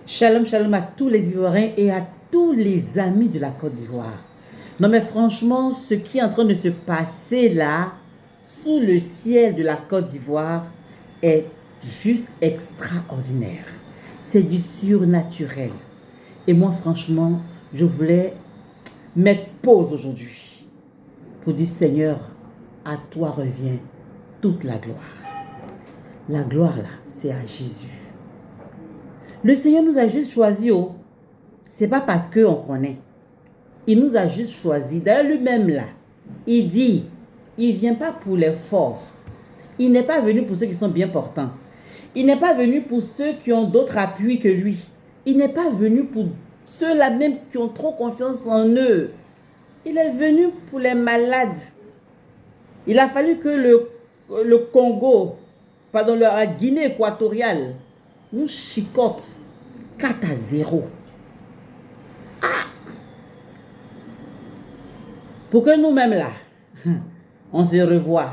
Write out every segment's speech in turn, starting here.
Shalom, shalom à tous les Ivoiriens et à tous les amis de la Côte d'Ivoire. Non mais franchement, ce qui est en train de se passer là, sous le ciel de la Côte d'Ivoire, est juste extraordinaire. C'est du surnaturel. Et moi franchement, je voulais mettre pause aujourd'hui pour dire Seigneur, à toi revient toute la gloire. La gloire là, c'est à Jésus. Le Seigneur nous a juste choisi, oh. C'est pas parce qu'on connaît. Il nous a juste choisi. D'ailleurs, lui-même là, il dit, il ne vient pas pour les forts. Il n'est pas venu pour ceux qui sont bien portants. Il n'est pas venu pour ceux qui ont d'autres appuis que lui. Il n'est pas venu pour ceux-là même qui ont trop confiance en eux. Il est venu pour les malades. Il a fallu que le Congo, pardon, la Guinée équatoriale, nous chicote 4-0. Ah! Pour que nous-mêmes là, on se revoie.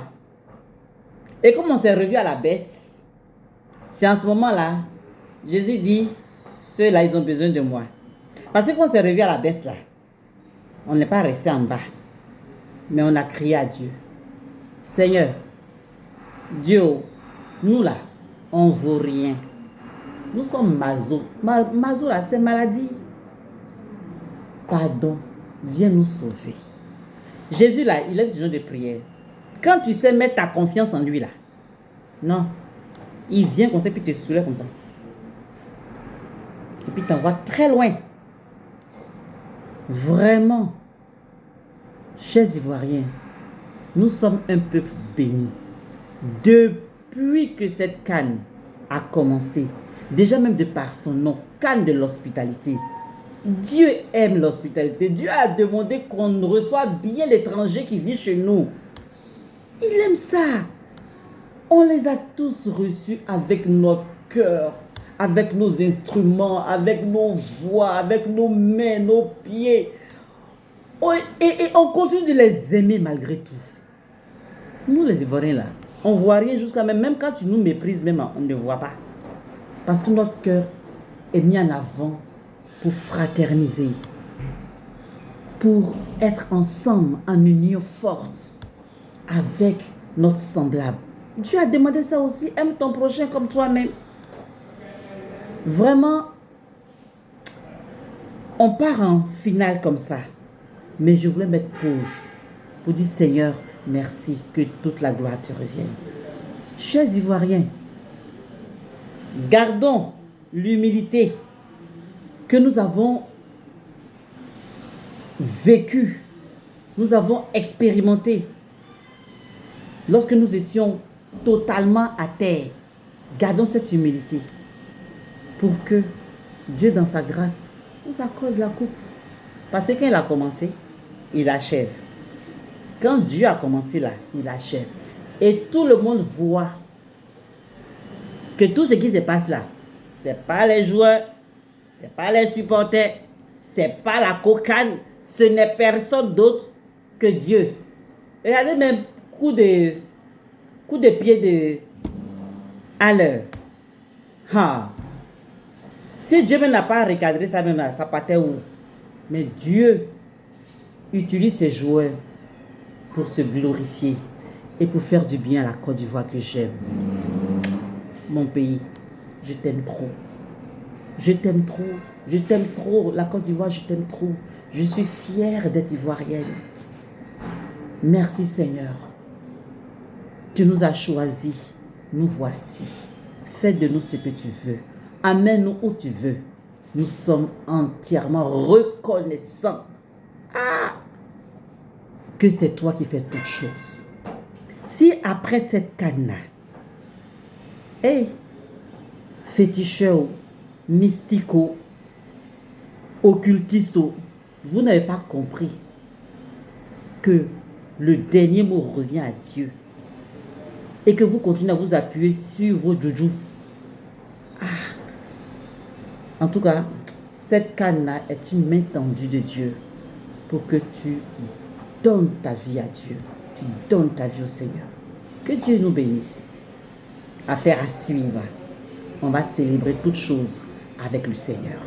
Et comme on s'est revu à la baisse, c'est en ce moment-là, Jésus dit, ceux-là, ils ont besoin de moi. Parce qu'on s'est revu à la baisse là, on n'est pas resté en bas, mais on a crié à Dieu. Seigneur, Dieu, nous là, on ne vaut rien. Nous sommes mazo. Mazo là, c'est maladie. Pardon, viens nous sauver. Jésus là, il a besoin de prière. Quand tu sais mettre ta confiance en lui là, non, il vient comme ça puis te soulève comme ça. Et puis t'envoie très loin. Vraiment, chers Ivoiriens, nous sommes un peuple béni. Depuis que cette CAN a commencé, déjà même de par son nom, CAN de l'hospitalité. Dieu aime l'hospitalité. Dieu a demandé qu'on reçoive bien l'étranger qui vit chez nous. Il aime ça. On les a tous reçus avec notre cœur, avec nos instruments, avec nos voix, avec nos mains, nos pieds. Et on continue de les aimer malgré tout. Nous les Ivoiriens là, on ne voit rien jusqu'à même quand tu nous méprises, même on ne voit pas. Parce que notre cœur est mis en avant pour fraterniser, pour être ensemble en union forte avec notre semblable. Dieu a demandé ça aussi, aime ton prochain comme toi-même. Vraiment, on part en finale comme ça, mais je voulais mettre pause pour dire Seigneur, merci, que toute la gloire te revienne. Chers Ivoiriens, gardons l'humilité que nous avons vécue, nous avons expérimenté lorsque nous étions totalement à terre. Gardons cette humilité pour que Dieu, dans sa grâce, nous accorde la coupe. Parce que quand il a commencé, il achève. Quand Dieu a commencé là, il achève. Et tout le monde voit que tout ce qui se passe là, ce n'est pas les joueurs, ce n'est pas les supporters, ce n'est pas la cocagne, ce n'est personne d'autre que Dieu. Regardez même coup de pied à l'heure. Si Dieu n'a pas recadré ça même là, ça partait où? Mais Dieu utilise ses joueurs pour se glorifier et pour faire du bien à la Côte d'Ivoire que j'aime. Mon pays, je t'aime trop. Je t'aime trop. Je t'aime trop. La Côte d'Ivoire, je t'aime trop. Je suis fière d'être ivoirienne. Merci Seigneur. Tu nous as choisis. Nous voici. Fais de nous ce que tu veux. Amène-nous où tu veux. Nous sommes entièrement reconnaissants. Que c'est toi qui fais toutes choses. Si après cette canne-là, féticheur, mystico, occultisto, vous n'avez pas compris que le dernier mot revient à Dieu et que vous continuez à vous appuyer sur vos joujou. En tout cas, cette canne-là est une main tendue de Dieu pour que tu donnes ta vie à Dieu. Tu donnes ta vie au Seigneur. Que Dieu nous bénisse. Affaire à suivre. On va célébrer toutes choses avec le Seigneur.